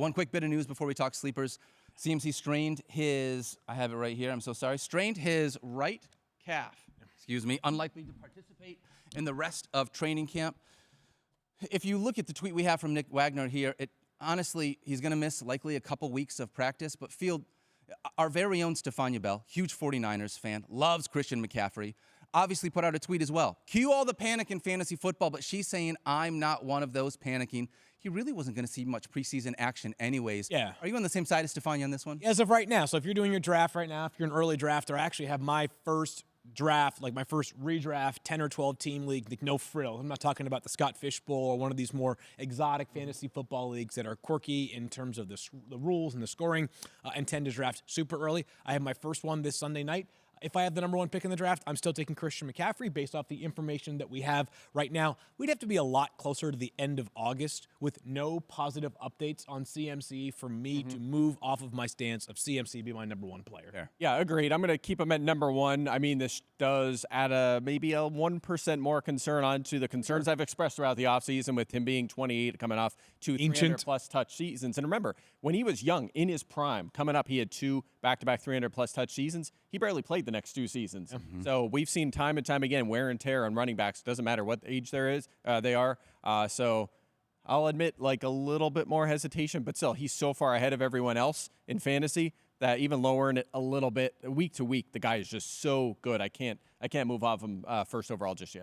One quick bit of news before we talk sleepers. CMC strained his, I have it right here, I'm so sorry, strained his right calf. Excuse me, unlikely to participate in the rest of training camp. If you look at the tweet we have from Nick Wagner here, honestly, he's going to miss likely a couple weeks of practice, but Field, our very own Stefania Bell, huge 49ers fan, loves Christian McCaffrey, obviously put out a tweet as well. Cue all the panic in fantasy football, but she's saying, I'm not one of those panicking. He really wasn't going to see much preseason action anyways. Yeah. Are you on the same side as Stefania on this one? As of right now. So if you're doing your draft right now, if you're an early drafter, I actually have my first draft, like my first redraft, 10 or 12 team league, like no frills. I'm not talking about the Scott Fish Bowl or one of these more exotic fantasy football leagues that are quirky in terms of the rules and the scoring and tend to draft super early. I have my first one this Sunday night. If I have the number one pick in the draft, I'm still taking Christian McCaffrey based off the information that we have right now. We'd have to be a lot closer to the end of August with no positive updates on CMC for me to move off of my stance of CMC be my number one player. Fair. Yeah, agreed. I'm going to keep him at number one. I mean, this does add maybe a 1% more concern onto the concerns I've expressed throughout the offseason with him being 28, coming off two 300-plus touch seasons. And remember, when he was young, in his prime, coming up, he had two back-to-back 300-plus touch seasons. He barely played the next two seasons. So we've seen time and time again wear and tear on running backs. Doesn't matter what age they are. So I'll admit like a little bit more hesitation, but still, he's so far ahead of everyone else in fantasy that even lowering it a little bit week to week, the guy is just so good. I can't move off him first overall just yet.